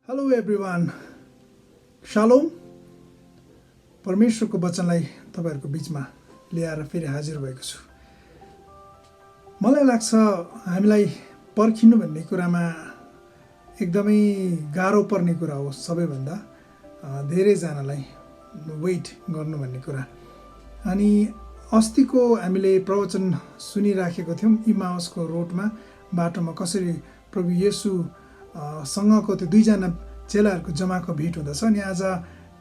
Hello everyone, shalom. परमेश्वरको वचनलाई तपाईहरुको बीचमा ल्याएर फेरि हाजिर भएको छु। मलाई लाग्छ हामीलाई पर्खिनु भन्ने कुरामा एकदमै गाह्रो पर्ने कुरा हो। सबैभन्दा धेरैजनालाई वेट गर्नु भन्ने कुरा। अनि अस्तिको हामीले प्रवचन सुनिराखेको थियौं इमाउसको रोडमा, बाटोमा कसरी प्रभु येशू सँगको त्यो दुईजना चेलाहरूको जमाको भेट हुँदछ। अनि आज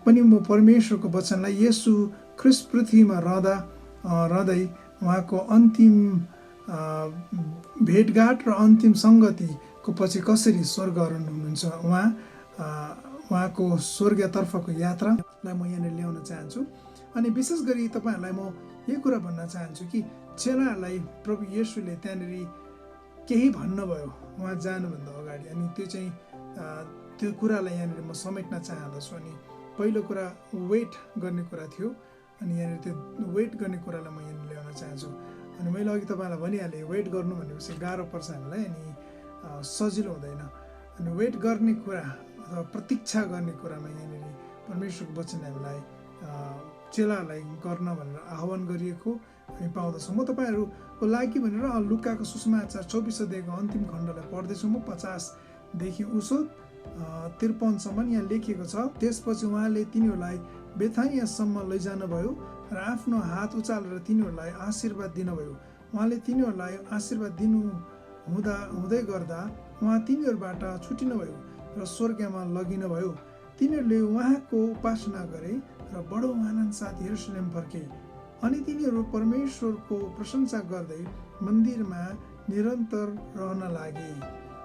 पनि म परमेश्वरको वचनलाई येशू ख्रीष्ट पृथ्वीमा रहँदै उहाँको अन्तिम भेटघाट र अन्तिम संगतिको पछि कसरी स्वर्ग आरोहण हुनुहुन्छ, उहाँको स्वर्गतर्फको यात्रालाई म यहाँनिर ल्याउन चाहन्छु। अनि विशेष गरी तपाईहरुलाई म यो कुरा भन्न चाहन्छु कि चेलाहरूलाई प्रभु येशूले त्यहाँनिर केही भन्नुभयो उहाँ जानुभन्दा अगाडि। अनि त्यो कुरालाई यहाँनिर म समेट्न चाहँदछु। अनि पहिलो कुरा वेट गर्ने कुरा थियो। अनि यहाँनिर त्यो वेट गर्ने कुरालाई म यहाँनिर ल्याउन चाहन्छु। अनि मैले अघि तपाईहरुलाई भनिहालेँ, वेट गर्नु भनेपछि गाह्रो पर्छ हामीलाई, अनि सजिलो हुँदैन। अनि वेट गर्ने कुरा अथवा प्रतीक्षा गर्ने कुरामा यहाँनिर परमेश्वरको वचनले हामीलाई चेलाहरूलाई गर्न भनेर आह्वान गरिएको हामी पाउँदछौँ। म तपाईहरुको लागि भनेर लुकाको सुसमाचार 24 अध्यायको अन्तिम खण्डलाई पढ्दैछु। म 50 देखि उसो 53सम्म यहाँ लेखिएको छ। त्यसपछि उहाँले तिनीहरूलाई बेथानियासम्म लैजानुभयो र आफ्नो हात उचालेर तिनीहरूलाई आशीर्वाद दिनुभयो। उहाँले तिनीहरूलाई आशीर्वाद दिनु हुँदै गर्दा उहाँ तिनीहरूबाट छुटिनुभयो र स्वर्गमा लगिनुभयो। तिनीहरूले उहाँको उपासना गरे र बडो आनन्द साथ यरुशलेम फर्के। अनि तिनीहरू परमेश्वरको प्रशंसा गर्दै मन्दिरमा निरन्तर रहन लागे।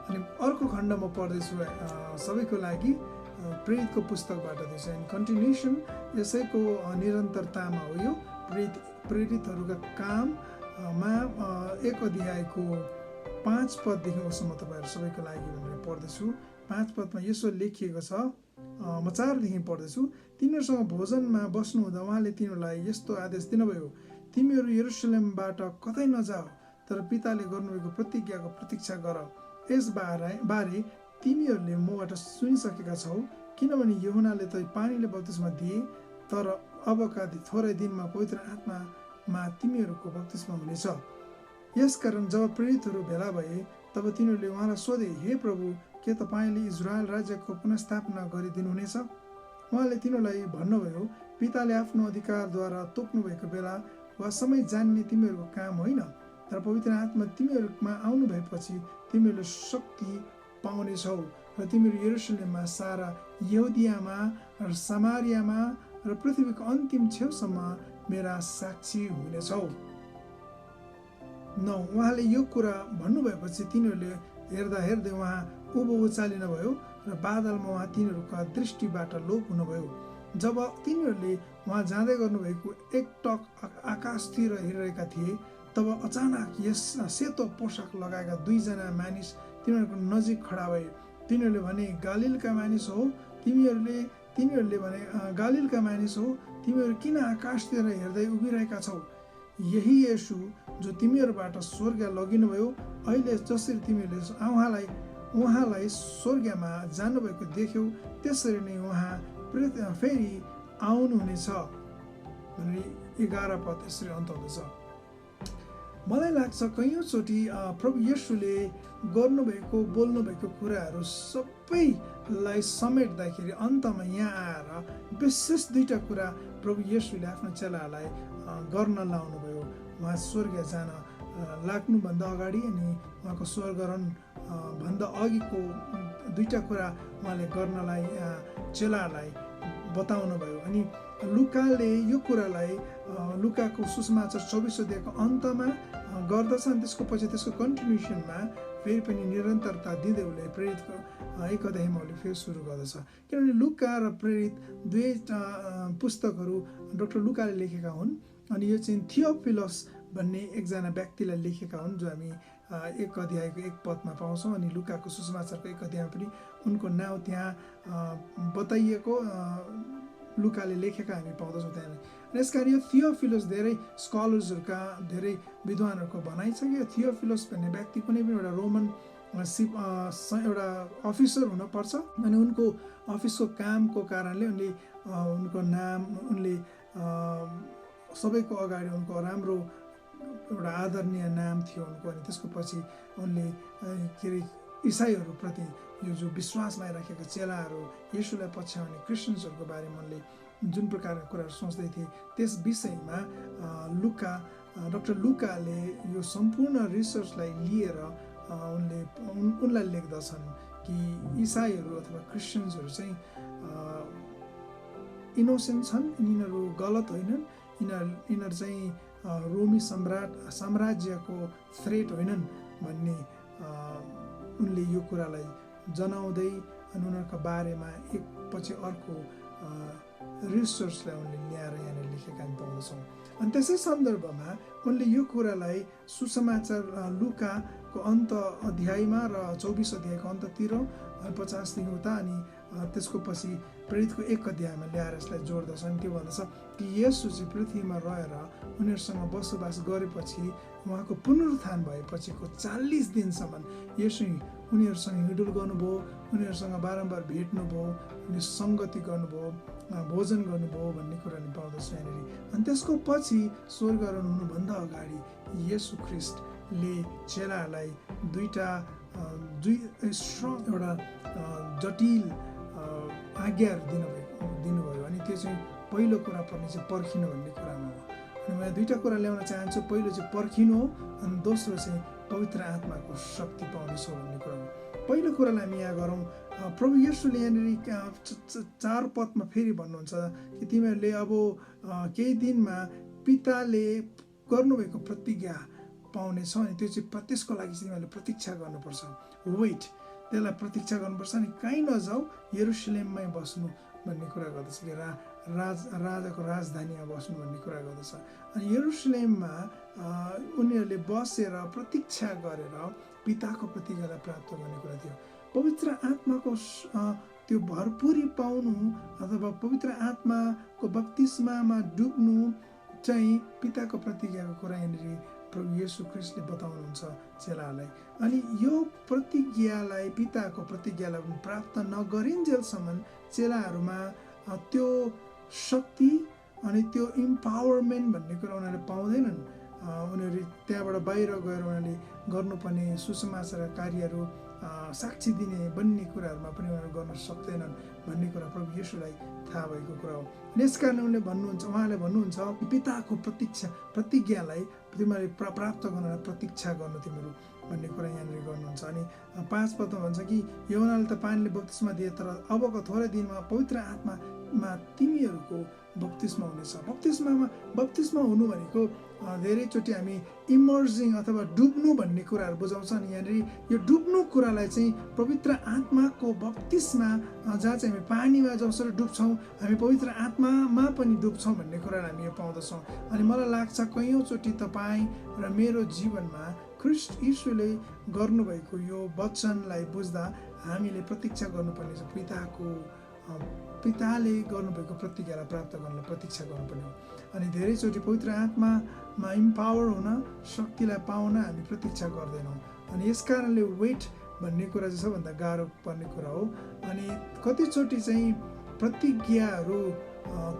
अनि अर्को खण्ड म पढ्दैछु सबैको लागि, प्रेरितको पुस्तकबाट दिन्छ। अनि कन्टिन्युसन यसैको निरन्तरतामा हो यो प्रेरितहरूका काममा 1 अध्यायको 5 पददेखि उसम्म तपाईहरु सबैको लागि भनेर पढ्दैछु। 5 पदमा यसो लेखिएको छ, म 4 देखि पढ्दैछु। तिनीहरूसँग भोजनमा बस्नु हुँदा उहाँले तिनीहरूलाई यस्तो आदेश दिनुभयो, तिमीहरू यरुशलेमबाट कतै नजाऊ, तर पिताले गर्नुभएको प्रतिज्ञाको प्रतीक्षा गर। यस बारे तिमीहरूले मबाट सुनिसकेका छौ, किनभने यूहन्नाले त पानीले बप्तिस्मा दिए, तर अबका थोरै दिनमा पवित्र आत्मामा तिमीहरूको बप्तिस्मा हुनेछ। यसकारण जब प्रेरितहरू भेला भए तब तिनीहरूले उहाँलाई सोधे, हे प्रभु, के तपाईले इजरायल राज्यको पुनर्स्थापना गरिदिनुहुनेछ? उहाँले तिनीहरूलाई भन्नुभयो, पिताले आफ्नो अधिकारद्वारा तोक्नुभएको बेला वा समय जान्ने तिमीहरूको काम होइन, तर पवित्र आत्मा तिमीहरूमा आउनु भएपछि तिमीहरूले शक्ति पाउनेछौ र तिमीहरू यरुशलेममा, सारा यहुदियामा र समारियामा र पृथ्वीको अन्तिम छेउसम्म मेरा साक्षी हुनेछौ। उहाँले यो कुरा भन्नुभएपछि तिनीहरूले हेर्दा हेर्दै उहाँ उँभो उचालिनुभयो र बादलमा उहाँ तिनीहरूका दृष्टिबाट लोप हुनुभयो। जब तिनीहरूले उहाँ जाँदै गर्नुभएको एकटक आकाशतिर हेरिरहेका थिए, तब अचानक यस सेतो पोसाक लगाएका 2 जना मानिस तिनीहरूको नजिक खडा भए। तिनीहरूले भने, गालिलका मानिस हो, तिमीहरू किन आकाशतिर हेर्दै उभिरहेका छौ? यही येशू जो तिमीहरूबाट स्वर्ग लगिनुभयो, अहिले जसरी तिमीहरूले उहाँलाई स्वर्गमा जानुभएको देख्यौ, त्यसरी नै उहाँ फेरि आउनुहुनेछ। 11 पद यसरी अन्त हुँदछ। मलाई लाग्छ कैयौँचोटि प्रभु येशूले बोल्नुभएको कुराहरू सबैलाई समेट्दाखेरि अन्तमा यहाँ आएर विशेष 2टा कुरा प्रभु येशूले आफ्नो चेलाहरूलाई गर्न लाउनुभयो। उहाँ स्वर्ग जान लाग्नुभन्दा अगाडि अनि उहाँको स्वर्गरोहण भन्दा अघिको 2टा कुरा उहाँले गर्नलाई चेलाहरूलाई बताउनु भयो। अनि लुकाले यो कुरालाई लुकाको सुसमाचार 24 अध्यायको अन्तमा गर्दछ। अनि त्यसको पछि त्यसको कन्टिन्युसनमा फेरि पनि निरन्तरता दिँदै उसले प्रेरितको 1 अध्यायमा उसले फेरि सुरु गर्दछ। किनभने लुका र प्रेरित 2 पुस्तकहरू डाक्टर लुकाले लेखेका हुन्। अनि यो चाहिँ थियोफिलस भन्ने एकजना व्यक्तिलाई लेखेका हुन्, जो हामी 1 अध्यायको 1 पदमा पाउँछौँ। अनि लुकाको सुसमाचारको 1 अध्यायमा पनि उनको नाउँ त्यहाँ बताइएको लुकाले लेखेका हामी पाउँदछौँ त्यहाँ। यसकारण यो थियोफिलस धेरै स्कलर्सहरूका, धेरै विद्वानहरूको भनाइ छ कि थियोफिलस भन्ने व्यक्ति कुनै पनि एउटा रोमन एउटा अफिसर हुनपर्छ अनि उनको अफिसको कामको कारणले उनको नाम उनले सबैको अगाडि उनको राम्रो एउटा आदरणीय नाम थियो उनको। अनि त्यसको पछि उनले के अरे इसाईहरूप्रति यो जो विश्वासमा राखेका चेलाहरू येशूलाई पछ्याउने क्रिस्चियन्सहरूको बारेमा उनले जुन प्रकारका कुराहरू सोच्दै थिए त्यस विषयमा डाक्टर लुकाले यो सम्पूर्ण रिसर्चलाई लिएर उनलाई लेख्दछन् कि इसाईहरू अथवा क्रिस्चियन्सहरू चाहिँ इनोसेन्ट छन्, यिनीहरू गलत होइनन्, यिनीहरू चाहिँ रोमी साम्राज्यको थ्रेट होइनन् भन्ने उनले यो कुरालाई जनाउँदै अनि उनीहरूको बारेमा एक पछि अर्को रिसर्चलाई उनले ल्याएर यहाँनिर लेखेका हामी पाउँदछौँ। अनि त्यसै सन्दर्भमा उनले यो कुरालाई सुसमाचार लुकाको अन्त अध्यायमा र 24 अध्यायको अन्ततिर 50 देखि उता अनि त्यसको पछि प्रेरितको 1 अध्यायमा ल्याएर यसलाई जोड्दछन्। त्यो भन्दछ कि येशू चाहिँ पृथ्वीमा रहेर उनीहरूसँग बसोबास गरेपछि उहाँको पुनरुत्थान भएपछिको 40 दिनसम्म येशू उनीहरूसँग हिँडुल गर्नुभयो, उनीहरूसँग बारम्बार भेट्नुभयो, उनी सङ्गति गर्नुभयो, भोजन गर्नुभयो भन्ने कुरा हामी पाउँदछौँ यहाँनिर। अनि त्यसको पछि स्वर्गरोहण हुनुभन्दा अगाडि येशू ख्रिस्टले चेलाहरूलाई एउटा जटिल आज्ञाहरू दिनुभयो। अनि त्यो चाहिँ पहिलो कुरा पर्ने चाहिँ पर्खिनु भन्ने कुरामा हो। अनि म दुईवटा कुरा ल्याउन चाहन्छु। पहिलो चाहिँ पर्खिनु हो अनि दोस्रो चाहिँ पवित्र आत्माको शक्ति पाउनेछौँ भन्ने कुरा हो। पहिलो कुरालाई हामी यहाँ गरौँ। प्रभु येशूले यहाँनिर 4 पदमा फेरि भन्नुहुन्छ कि तिमीहरूले अब केही दिनमा पिताले गर्नुभएको प्रतिज्ञा पाउनेछौ अनि त्यो चाहिँ त्यसको लागि चाहिँ तिमीहरूले प्रतीक्षा गर्नुपर्छ। वेट, त्यसलाई प्रतीक्षा गर्नुपर्छ। अनि कहीँ नजाऊ, यरुशलेममै बस्नु भन्ने कुरा गर्दछ कि राजाको राजधानीमा बस्नु भन्ने कुरा गर्दछ। अनि यरुशलेममा उनीहरूले बसेर प्रतीक्षा गरेर पिताको प्रतिज्ञालाई प्राप्त गर्ने कुरा थियो। पवित्र आत्माको त्यो भरपुरी पाउनु अथवा पवित्र आत्माको बप्तिस्मामा डुब्नु चाहिँ पिताको प्रतिज्ञाको कुरा यहाँनिर प्रभु येशू ख्रिस्टले बताउनुहुन्छ चेलाहरूलाई। अनि यो प्रतिज्ञालाई पिताको प्रतिज्ञालाई प्राप्त नगरिन्जेलसम्म चेलाहरूमा त्यो शक्ति अनि त्यो इम्पावरमेन्ट भन्ने कुरा उनीहरूले पाउँदैनन्। उनीहरू त्यहाँबाट बाहिर गएर उनीहरूले गर्नुपर्ने सुसमाचार कार्यहरू साक्षी दिने भन्ने कुराहरूमा पनि उनीहरू गर्न सक्दैनन् भन्ने कुरा प्रभु येशूलाई थाहा भएको कुरा हो। यसकारण उहाँले भन्नुहुन्छ पिताको प्रतिज्ञालाई तिमीहरूले प्राप्त गर्नलाई प्रतीक्षा गर्नु तिमीहरू भन्ने कुरा यहाँनिर गर्नुहुन्छ। अनि 5 पदमा भन्छ कि यूहन्नाले त पानीले बप्तिस्मा दिए तर अबको थोरै दिनमा पवित्र आत्मामा तिमीहरूको बप्तिस्मा हुनेछ। बप्तिस्मा हुनु भनेको धेरैचोटि हामी इमर्जिङ अथवा डुब्नु भन्ने कुराहरू बुझाउँछ। अनि यहाँनिर यो डुब्नु कुरालाई चाहिँ पवित्र आत्माको बप्तिस्मा जहाँ चाहिँ हामी पानीमा जसरी डुब्छौँ हामी पवित्र आत्मामा पनि डुब्छौँ भन्ने कुराहरू हामी यो पाउँदछौँ। अनि मलाई लाग्छ कैयौँचोटि तपाईँ र मेरो जीवनमा ख्रिस्ट यीशुले गर्नुभएको यो वचनलाई बुझ्दा हामीले प्रतीक्षा गर्नुपर्ने छ। पिताले गर्नुभएको प्रतिज्ञालाई प्राप्त गर्नलाई प्रतीक्षा गर्नुपर्ने हो। अनि धेरैचोटि पवित्र आत्मामा इम्पावर हुन, शक्तिलाई पाउन हामी प्रतीक्षा गर्दैनौँ। अनि यस कारणले वेट भन्ने कुरा चाहिँ सबभन्दा गाह्रो पर्ने कुरा हो। अनि कतिचोटि चाहिँ प्रतिज्ञाहरू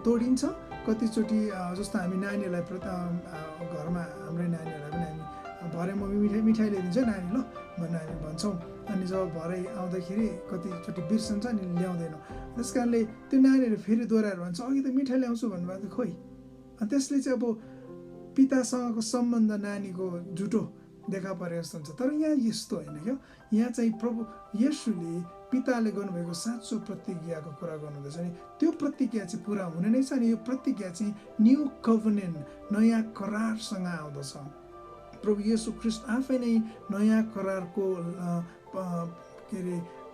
तोडिन्छ, कतिचोटि जस्तो हामी नानीहरूलाई घरमा हाम्रै नानीहरूलाई पनि हामी भरे म मिठाई ल्याइदिन्छु नानी ल भनेर हामी भन्छौँ। अनि जब भरे आउँदाखेरि कतिचोटि बिर्सन्छ अनि ल्याउँदैनौँ। त्यस कारणले त्यो नानीहरू फेरि दोहोऱ्याएर भन्छ अघि त मिठाई ल्याउँछु भन्नुभएको खोइ। अनि त्यसले चाहिँ अब पितासँगको सम्बन्ध नानीको झुटो देखा परे जस्तो हुन्छ। तर यहाँ यस्तो होइन क्या, यहाँ चाहिँ प्रभु येशूले पिताले गर्नुभएको साँचो प्रतिज्ञाको कुरा गर्नुहुँदैछ। अनि त्यो प्रतिज्ञा चाहिँ पुरा हुने नै छ। अनि यो प्रतिज्ञा चाहिँ न्यू कभनेन्ट नयाँ करारसँग आउँदछ। प्रभु येशू ख्रिस्ट आफै नै नयाँ करारको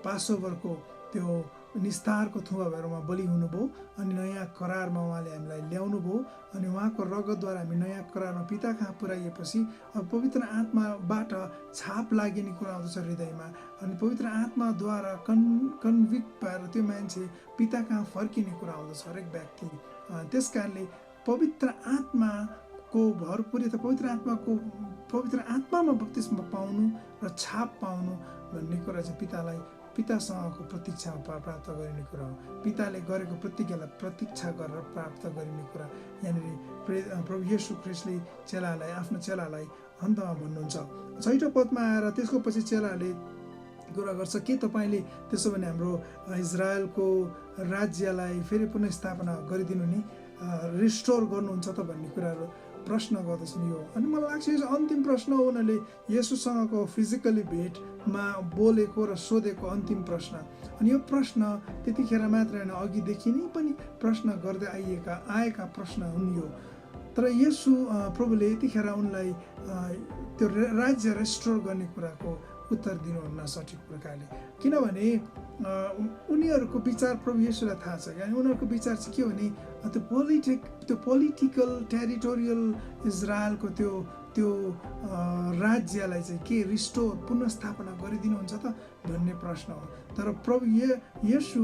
पासोभरको त्यो निस्तारको थुवा भएर उहाँ बलि हुनुभयो। अनि नयाँ करारमा उहाँले हामीलाई ल्याउनु भयो। अनि उहाँको रगतद्वारा हामी नयाँ करारमा पिता कहाँ पुर्याइएपछि अब पवित्र आत्माबाट छाप लाग्ने कुरा आउँदछ हृदयमा। अनि पवित्र आत्माद्वारा कन्भिक्ट भएर त्यो मान्छे पिता कहाँ फर्किने कुरा आउँदछ हरेक व्यक्ति। त्यस कारणले पवित्र आत्मा को भरपुरी अथवा पवित्र आत्मामा बप्तिस्मा पाउनु र छाप पाउनु भन्ने कुरा चाहिँ पितासँगको प्रतीक्षामा प्राप्त गरिने कुरा हो। पिताले गरेको प्रतिज्ञालाई प्रतीक्षा गरेर प्राप्त गरिने कुरा। यहाँनिर प्रभु येशू ख्रीष्टले आफ्नो चेलालाई अन्तमा भन्नुहुन्छ। 6औं पदमा आएर त्यसको पछि चेलाले कुरा गर्छ, के तपाईँले त्यसो भने हाम्रो इजरायलको राज्यलाई फेरि पुनर्स्थापना गरिदिनु नि, रिस्टोर गर्नुहुन्छ त भन्ने कुराहरू प्रश्न गर्दछन् यो। अनि मलाई लाग्छ यो अन्तिम प्रश्न हो, उनीहरूले येशूसँगको फिजिकली भेटमा बोलेको र सोधेको अन्तिम प्रश्न। अनि यो प्रश्न त्यतिखेर मात्र होइन, अघिदेखि नै पनि प्रश्न गर्दै आएका प्रश्न हुन् यो। तर येशू प्रभुले यतिखेर उनलाई त्यो राज्य रेस्टोर गर्ने कुराको उत्तर दिनुहुन्न सठिक प्रकारले, किनभने उनीहरूको विचार प्रभु येशूलाई थाहा छ। यानि उनीहरूको विचार चाहिँ के हो भने त्यो पोलिटिकल टेरिटोरियल इजरायलको त्यो राज्यलाई चाहिँ के रिस्टोर पुनर्स्थापना गरिदिनुहुन्छ त भन्ने प्रश्न हो। तर प्रभु येशू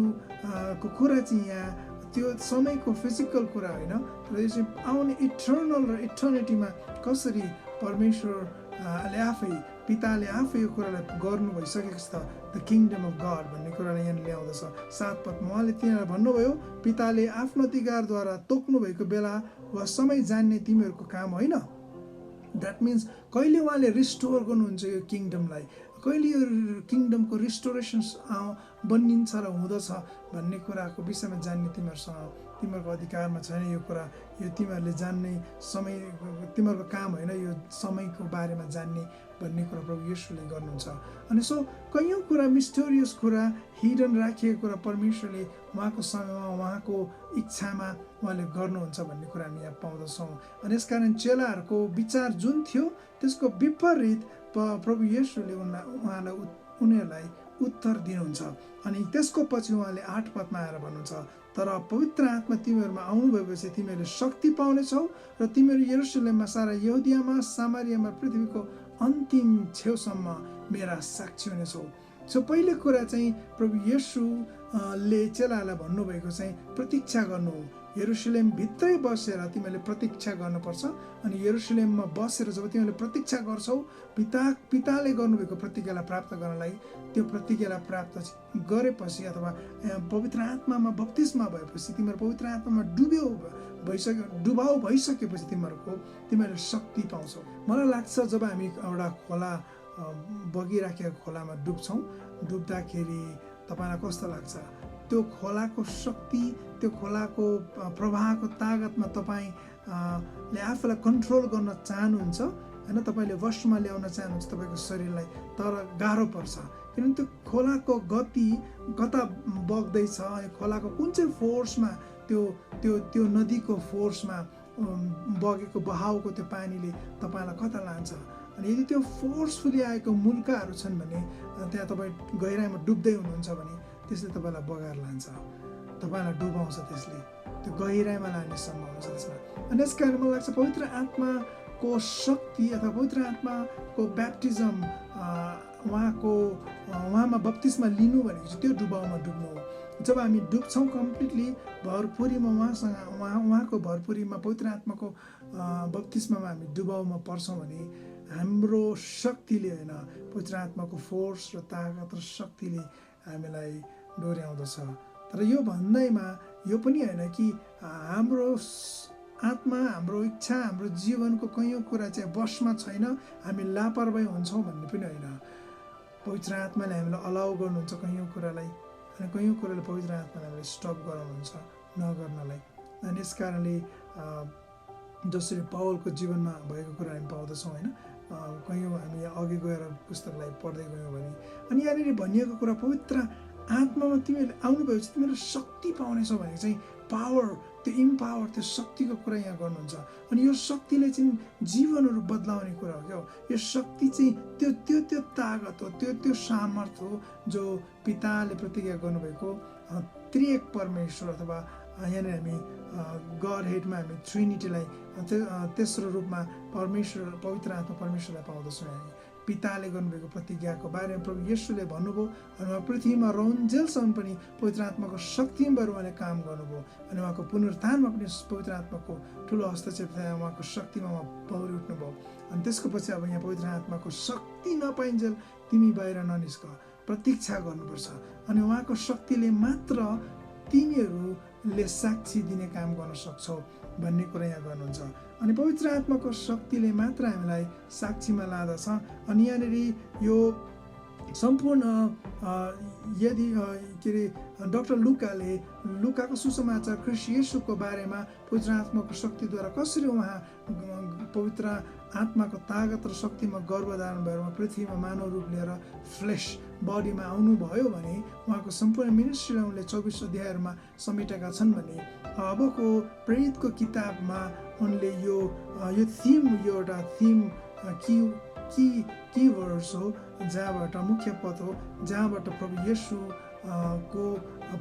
को कुरा चाहिँ यहाँ त्यो समयको फिजिकल कुरा होइन, तर यो चाहिँ आउने इटर्नल र इटर्निटीमा कसरी परमेश्वरले आफै पिताले आफै यो कुरालाई गर्नु भइसकेको छ, द किङडम अफ गड भन्ने कुरालाई यहाँ ल्याउँदछ। 7 पदमा उहाँले तिनीहरूलाई भन्नुभयो, पिताले आफ्नो अधिकारद्वारा तोक्नु भएको बेला वा समय जान्ने तिमीहरूको काम होइन। द्याट मिन्स कहिले उहाँले रिस्टोर गर्नुहुन्छ यो किङडमलाई, कहिले यो किङडमको रिस्टोरेसन बनिन्छ र हुँदछ भन्ने कुराको विषयमा जान्ने तिमीहरूको अधिकारमा छैन। यो कुरा यो तिमीहरूले जान्ने समय तिमीहरूको काम होइन, यो समयको बारेमा जान्ने भन्ने कुरा प्रभु येशूले गर्नुहुन्छ। अनि कयौँ कुरा मिस्टेरियस कुरा, हिडन राखिएको कुरा परमेश्वरले उहाँको समयमा उहाँको इच्छामा उहाँले गर्नुहुन्छ भन्ने कुरा हामी यहाँ पाउँदछौँ। अनि यसकारण चेलाहरूको विचार जुन थियो त्यसको विपरीत प्रभु येशूले उनीहरूलाई उत्तर दिनुहुन्छ। अनि त्यसको पछि उहाँले 8 पदमा आएर भन्नुहुन्छ, तर पवित्र आत्मा तिमीहरूमा आउनु भएपछि तिमीहरूले शक्ति पाउनेछौ र तिमीहरू यरुशलेममा, सारा यहुदियामा, सामरियामा, पृथ्वीको अन्तिम छेउसम्म मेरा साक्षी हुनेछौ। पहिलो कुरा चाहिँ प्रभु येशूले चेलाहरूलाई भन्नुभएको चाहिँ प्रतीक्षा गर्नु हो। यरुशलेम भित्रै बसेर तिमीहरूले प्रतीक्षा गर्नुपर्छ। अनि यरुशलेममा बसेर जब तिमीहरूले प्रतीक्षा गर्छौ, पिताले गर्नुभएको प्रतिज्ञालाई प्राप्त गर्नलाई, त्यो प्रतिज्ञालाई प्राप्त गरेपछि अथवा पवित्र आत्मामा बप्तिस्मा भएपछि, तिमीहरू पवित्र आत्मामा डुबाउ भइसकेपछि तिमीहरूले शक्ति पाउँछौ। मलाई लाग्छ जब हामी एउटा खोला बगिराखेको खोलामा डुब्दाखेरि तपाईँलाई कस्तो लाग्छ? त्यो खोलाको शक्ति, त्यो खोलाको प्रवाहको तागतमा तपाईँले आफूलाई कन्ट्रोल गर्न चाहनुहुन्छ होइन, तपाईँले वशमा ल्याउन चाहनुहुन्छ तपाईँको शरीरलाई, तर गाह्रो पर्छ। किनभने त्यो खोलाको गति कता बग्दैछ, अनि खोलाको कुन चाहिँ फोर्समा त्यो नदीको फोर्समा बगेको बहावको त्यो पानीले तपाईँलाई कता लान्छ। अनि यदि त्यो फोर्सफुली आएको मुल्काहरू छन् भने, त्यहाँ तपाईँ गहिराइमा डुब्दै हुनुहुन्छ भने त्यसले तपाईँलाई बगाएर लान्छ, तपाईँलाई डुबाउँछ, त्यसले त्यो गहिराइमा लाने सम्भावना छ त्यसमा। अनि यस कारण मलाई लाग्छ पवित्र आत्माको शक्ति अथवा पवित्र आत्माको ब्याप्टिजम, उहाँमा बप्तिस्मा लिनु भनेको चाहिँ त्यो डुबाउमा डुब्नु हो। जब हामी डुब्छौँ कम्प्लिटली भरपुरीमा उहाँको भरपुरीमा पवित्र आत्माको बप्तिस्मामा हामी डुबाउमा पर्छौँ भने हाम्रो शक्तिले होइन, पवित्र आत्माको फोर्स र ताकत र शक्तिले हामीलाई डोर्याउँदछ। तर यो भन्दैमा यो पनि होइन कि हाम्रो आत्मा, हाम्रो इच्छा, हाम्रो जीवनको कयौँ कुरा चाहिँ वशमा छैन, हामी लापरवाही हुन्छौँ भन्ने पनि होइन। पवित्र आत्माले हामीलाई अलाउ गर्नुहुन्छ कयौँ कुरालाई, अनि कयौँ कुराले पवित्र आत्माले हामीलाई स्टप गराउनुहुन्छ नगर्नलाई। अनि यस कारणले जसरी पावलको जीवनमा भएको कुरा हामी पाउँदछौँ होइन, कयौँ हामी अघि गएर पुस्तकलाई पढ्दै गयौँ भने, अनि यहाँनिर भनिएको कुरा पवित्र आत्मामा तिमीहरूले आउनुभएपछि तिमीहरू शक्ति पाउनेछौ भनेको चाहिँ पावर, त्यो इम्पावर, त्यो शक्तिको कुरा यहाँ गर्नुहुन्छ। अनि यो शक्तिले चाहिँ जीवनहरू बदलाउने कुरा हो क्या। यो शक्ति चाहिँ त्यो तागत हो, त्यो सामर्थ्य हो जो पिताले प्रतिज्ञा गर्नुभएको त्रिएक परमेश्वर अथवा यहाँनिर हामी गड हेडमा हामी ट्रिनिटीलाई तेस्रो रूपमा परमेश्वर, पवित्र आत्मा परमेश्वरलाई पाउँदछौँ। पिताले गर्नुभएको प्रतिज्ञाको बारेमा प्रभु येशूले भन्नुभयो अनि उहाँ पृथ्वीमा रहन्जेलसम्म पनि पवित्र आत्माको शक्तिबाट उहाँले काम गर्नुभयो अनि उहाँको पुनरुत्थानमा पनि पवित्र आत्माको ठुलो हस्तक्षेप थियो उहाँको शक्तिमा उहाँ पौरी उठ्नुभयो अनि त्यसको पछि अब यहाँ पवित्र आत्माको शक्ति नपाइन्जेल तिमी बाहिर ननिस्क प्रतीक्षा गर्नुपर्छ अनि उहाँको शक्तिले मात्र तिमीहरूले साक्षी दिने काम गर्न सक्छौ भन्ने कुरा यहाँ गर्नुहुन्छ अनि पवित्र आत्माको शक्तिले मात्र हामीलाई साक्षीमा लाँदछ अनि यहाँनिर यो सम्पूर्ण यदि के अरे डाक्टर लुकाको सुसमाचार ख्रीष्ट येशूको बारेमा पवित्र आत्माको शक्तिद्वारा कसरी उहाँ पवित्र आत्माको तागत र शक्तिमा गर्भधारण भएर उहाँ पृथ्वीमा मानव रूप लिएर फ्लेस बडीमा आउनुभयो भने उहाँको सम्पूर्ण मिनिस्ट्रीलाई उनले 24 अध्यायहरूमा समेटेका छन् भने अबको प्रेरितको किताबमा उनले यो एउटा थीम की वर्ड्स हो जहाँबाट मुख्य पद हो जहाँबाट प्रभु येशू को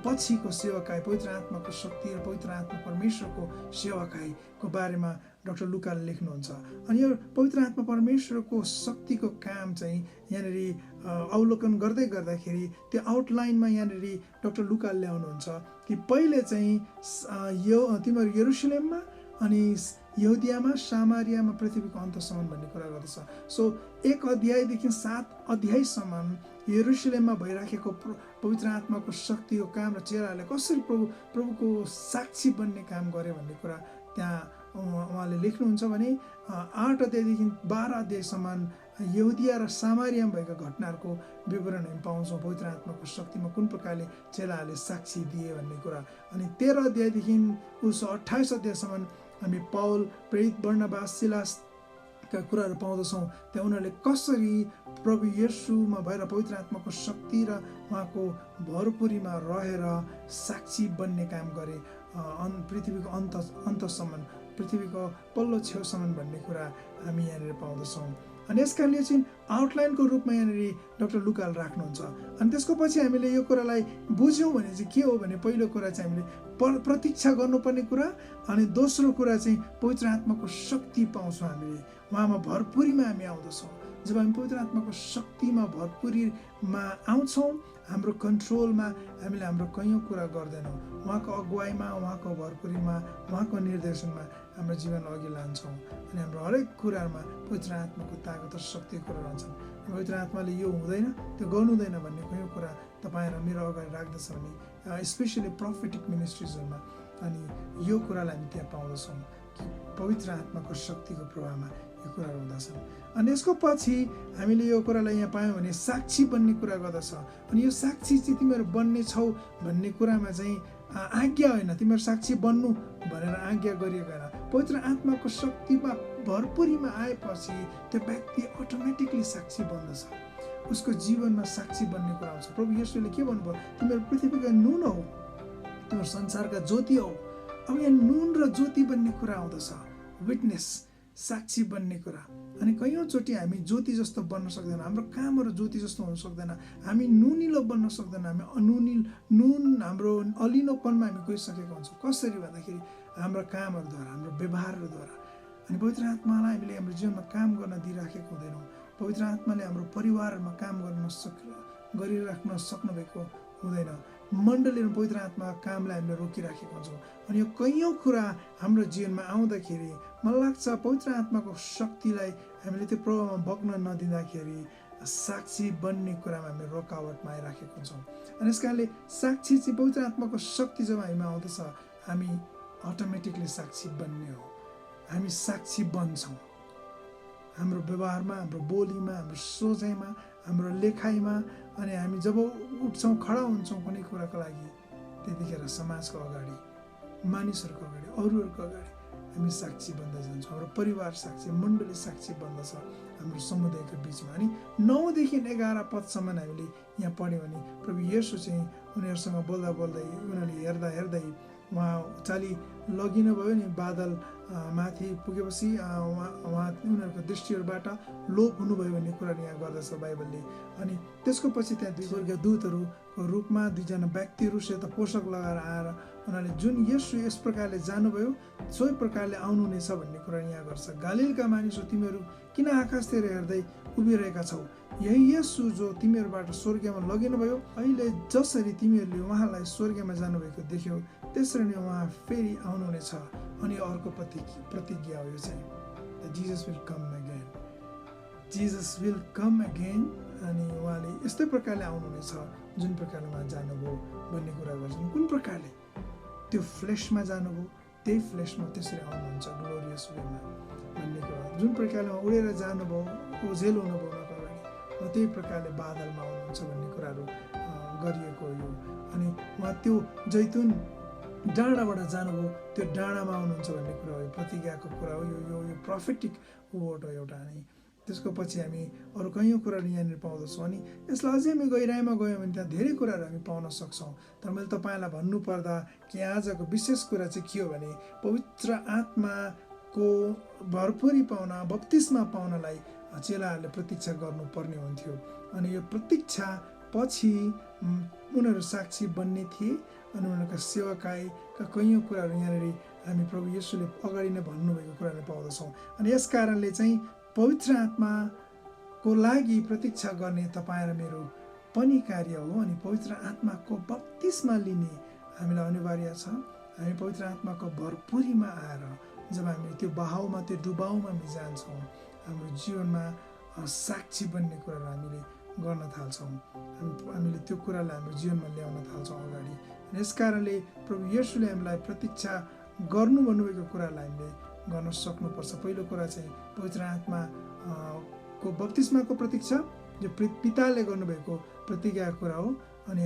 पछिको सेवाकाई पवित्र आत्माको शक्ति र पवित्र आत्मा परमेश्वरको सेवाकाईको बारेमा डाक्टर लुकाले लेख्नुहुन्छ अनि यो पवित्र आत्मा परमेश्वरको शक्तिको काम चाहिँ यहाँनिर अवलोकन गर्दै गर्दाखेरि त्यो आउटलाइनमा यहाँनिर डाक्टर लुकाले ल्याउनुहुन्छ कि पहिले चाहिँ यो तिमीहरू यरुशलेममा अनि यहुदियामा सामारियामा पृथ्वीको अन्तसम्म भन्ने कुरा गर्दछ सो 1 अध्यायदेखि 7 अध्यायसम्म यरुशलेममा भइराखेको पवित्र आत्माको शक्तिको काम र चेलाहरूले कसरी प्रभुको साक्षी बन्ने काम गरे भन्ने कुरा त्यहाँ उहाँले लेख्नुहुन्छ भने 8 अध्यायदेखि 12 अध्यायसम्म यहुदिया र सामारियामा भएका घटनाहरूको विवरण हामी पाउँछौँ पवित्र आत्माको शक्तिमा कुन प्रकारले चेलाहरूले साक्षी दिए भन्ने कुरा अनि 13 अध्यायदेखि 28 अध्यायसम्म हामी पाउल प्रेरित बर्नबास सिलासका कुराहरू पाउँदछौँ त्यहाँ उनीहरूले कसरी प्रभु येशूमा भएर पवित्र आत्माको शक्ति र उहाँको भरपुरीमा रहेर साक्षी बन्ने काम गरे पृथ्वीको अन्तसम्म पृथ्वीको पल्लो छेउसम्म भन्ने कुरा हामी यहाँनिर पाउँदछौँ अनि यस कारणले चाहिँ आउटलाइनको रूपमा यहाँनिर डाक्टर लुकाले राख्नुहुन्छ अनि त्यसको पछि हामीले यो कुरालाई बुझ्यौँ भने चाहिँ के हो भने पहिलो कुरा चाहिँ हामीले प्रतीक्षा गर्नुपर्ने कुरा अनि दोस्रो कुरा चाहिँ पवित्र आत्माको शक्ति पाउँछौँ हामीले उहाँमा भरपुरीमा हामी आउँदछौँ जब हामी पवित्र आत्माको शक्तिमा भरपुरीमा आउँछौँ हाम्रो कन्ट्रोलमा हामीले हाम्रो कैयौँ कुरा गर्दैनौँ उहाँको अगुवाईमा उहाँको भरपुरीमा उहाँको निर्देशनमा हाम्रो जीवन अघि लान्छौँ अनि हाम्रो हरेक कुरामा पवित्र आत्माको ताकत र शक्तिको कुरा रहन्छन् पवित्र आत्माले यो हुँदैन त्यो गर्नु हुँदैन भन्ने कैयौँ कुरा तपाईँ र मेरो अगाडि राख्दछ भने स्पेसली प्रोफेटिक मिनिस्ट्रिजहरूमा अनि यो कुरालाई हामी त्यहाँ पाउँदछौँ कि पवित्र आत्माको शक्तिको प्रभावमा यो कुराहरू हुँदछन् अनि यसको पछि हामीले यो कुरालाई यहाँ पायौँ भने साक्षी बन्ने कुरा गर्दछ अनि यो साक्षी चाहिँ तिमीहरू बन्ने छौ भन्ने कुरामा चाहिँ आज्ञा होइन तिमीहरू साक्षी बन्नु भनेर आज्ञा गरिएको होइन पवित्र आत्माको शक्तिमा भरपुरीमा आएपछि त्यो व्यक्ति अटोमेटिकली साक्षी बन्दछ उसको जीवनमा साक्षी बन्ने कुरा आउँछ प्रभु येशूले के भन्नुभयो तिमीहरू पृथ्वीका नुन हौ तिमीहरू संसारका ज्योति हौ अब यहाँ नुन र ज्योति बन्ने कुरा आउँदछ विटनेस साक्षी बन्ने कुरा अनि कैयौँचोटि हामी ज्योति जस्तो बन्न सक्दैन हाम्रो कामहरू ज्योति जस्तो हुन सक्दैन हामी नुनिलो बन्न सक्दैन हामी नुन हाम्रो अलिनोपनमा हामी गइसकेको हुन्छौँ कसरी भन्दाखेरि हाम्रो कामहरूद्वारा हाम्रो व्यवहारहरूद्वारा अनि पवित्र आत्मालाई हामीले हाम्रो जीवनमा काम गर्न दिइराखेको हुँदैनौँ पवित्र आत्माले हाम्रो परिवारमा काम गरिराख्न सक्नुभएको हुँदैन मण्डलीमा पवित्र आत्माको कामलाई हामीले रोकिराखेको हुन्छौँ अनि यो कैयौँ कुरा हाम्रो जीवनमा आउँदाखेरि मलाई लाग्छ पवित्र आत्माको शक्तिलाई हामीले त्यो प्रभावमा बग्न नदिँदाखेरि साक्षी बन्ने कुरामा हामी रोकावटमा आइराखेको हुन्छौँ अनि यस कारणले साक्षी चाहिँ पवित्र आत्माको शक्ति जब हामीमा आउँदछ हामी अटोमेटिकली साक्षी बन्ने हो हामी साक्षी बन्छौँ हाम्रो व्यवहारमा हाम्रो बोलीमा हाम्रो सोचाइमा हाम्रो लेखाइमा अनि हामी जब उठ्छौँ खडा हुन्छौँ कुनै कुराको लागि त्यतिखेर समाजको अगाडि मानिसहरूको अगाडि अरूहरूको अगाडि हामी साक्षी बन्दै जान्छौँ हाम्रो परिवार साक्षी मण्डली साक्षी बन्दछ हाम्रो समुदायको बिचमा अनि 9 देखि 11 पदसम्म हामीले यहाँ पढ्यौँ भने प्रभु येशू चाहिँ उनीहरूसँग बोल्दा बोल्दै उनीहरूले हेर्दै उहाँ चाली लगिनुभयो नि बादल माथि पुगेपछि उहाँ उनीहरूको दृष्टिहरूबाट लोप हुनुभयो भन्ने कुरा यहाँ गर्दछ बाइबलले अनि त्यसको पछि त्यहाँ 2 स्वर्गीय दूतहरूको रूपमा 2 जना व्यक्तिहरूसित पोषक लगाएर आएर उनीहरूले जुन येशू यस प्रकारले जानुभयो सोही प्रकारले आउनुहुनेछ भन्ने कुरा यहाँ गर्छ गालिलका मानिसहरू तिमीहरू किन आकाशतिर हेर्दै उभिरहेका छौ। यही येशू जो तिमीहरूबाट स्वर्गमा लगिनुभयो, अहिले जसरी तिमीहरूले उहाँलाई स्वर्गमा जानुभएको देख्यौ त्यसरी नै उहाँ फेरि आउनुहुनेछ। अनि अर्को प्रतिज्ञा हो यो चाहिँ, Jesus will come again, Jesus will come again. अनि उहाँले यस्तै प्रकारले आउनुहुनेछ जुन प्रकारले उहाँ जानुभयो भन्ने कुरा गर्छन्। कुन प्रकारले? त्यो फ्लेसमा जानुभयो, त्यही फ्लेसमा त्यसरी आउनुहुन्छ ग्लोरियस वेमा भन्ने कुरा। जुन प्रकारले उहाँ उडेर जानुभयो, ओझेल हुनुभयो अगाडि, त्यही प्रकारले बादलमा आउनुहुन्छ भन्ने कुराहरू गरिएको हो। अनि उहाँ त्यो जैतुन डाँडाबाट जानुभयो, त्यो डाँडामा आउनुहुन्छ भन्ने कुरा हो। प्रतिज्ञाको कुरा हो यो प्रोफेटिक वर्ड हो एउटा। अनि त्यसको पछि हामी अरू कैयौँ कुराहरू यहाँनिर पाउँदछौँ। अनि यसलाई अझै हामी गहिराइमा गयौँ भने त्यहाँ धेरै कुराहरू हामी पाउन सक्छौँ। तर मैले तपाईँलाई भन्नुपर्दा कि आजको विशेष कुरा चाहिँ के हो भने, पवित्र आत्माको भरपुरी पाउन, बप्तिस्मा पाउनलाई चेलाहरूले प्रतीक्षा गर्नुपर्ने हुन्थ्यो। अनि यो प्रतीक्षा पछि उनीहरू साक्षी बन्ने थिए। अनि उनीहरूका सेवाकाईका कैयौँ कुराहरू यहाँनिर हामी प्रभु येशूले अगाडि नै भन्नुभएको कुराहरू पाउँदछौँ। अनि यस कारणले चाहिँ पवित्र आत्माको लागि प्रतीक्षा गर्ने तपाईँ र मेरो पनि कार्य हो। अनि पवित्र आत्माको बप्तिस्मा लिने हामीलाई अनिवार्य छ। हामी पवित्र आत्माको भरपुरीमा आएर जब हामी त्यो बहाउमा, त्यो डुबाउमा हामी जान्छौँ, हाम्रो जीवनमा साक्षी बन्ने कुराहरू हामीले गर्न थाल्छौँ। हामीले त्यो कुरालाई हाम्रो जीवनमा ल्याउन थाल्छौँ अगाडि। यस कारणले प्रभु येशूले हामीलाई प्रतीक्षा गर्नु भन्नुभएको कुरालाई हामीले गर्न सक्नुपर्छ। पहिलो कुरा चाहिँ पवित्र आत्मा को बप्तिस्माको प्रतीक्षा, जो पिताले गर्नुभएको प्रतिज्ञाको कुरा हो। अनि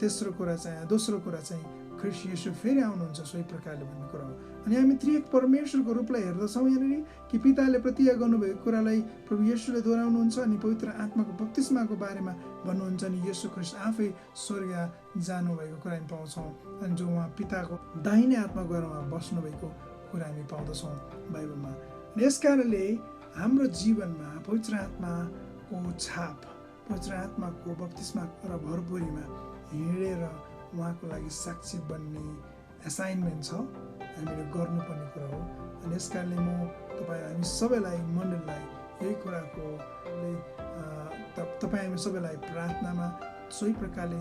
दोस्रो कुरा चाहिँ ख्रीष्ट येशू फेरि आउनुहुन्छ सोही प्रकारले भन्ने कुरा हो। अनि हामी त्रिएक परमेश्वरको रूपलाई हेर्दछौँ यहाँनिर कि पिताले प्रतिज्ञा गर्नुभएको कुरालाई प्रभु येशूले दोहोऱ्याउनुहुन्छ। अनि पवित्र आत्माको बप्तिस्माको बारेमा भन्नुहुन्छ। अनि येशू ख्रीष्ट आफै स्वर्ग जानुभएको कुरा हामी पाउँछौँ। अनि जो उहाँ पिताको दाहिने हातमा गएर उहाँ बस्नुभएको कुरा हामी पाउँदछौँ बाइबलमा। यस कारणले हाम्रो जीवनमा पवित्र आत्माको छाप, पवित्र आत्माको बप्तिस्माको र भरपुरीमा हिँडेर उहाँको लागि साक्षी बन्ने एसाइनमेन्ट छ, हामीले गर्नुपर्ने कुरा हो। अनि यस कारणले म हामी सबैलाई, मण्डलीलाई यही कुराको हामी सबैलाई प्रार्थनामा सोही प्रकारले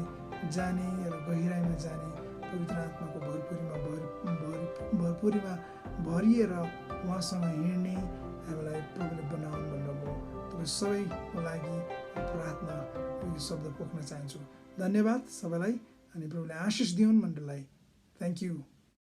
जाने र गहिराइमा जाने, पवित्र आत्माको भरपुरीमा भरिएर उहाँसँग हिँड्ने हामीलाई प्रभुले बनाउनु भन्नुभयो। तपाईँ सबैको लागि प्रार्थना यो शब्द पोख्न चाहन्छु। धन्यवाद सबैलाई। अनि प्रभुले आशिष दिउन् मण्डलीलाई। Thank you.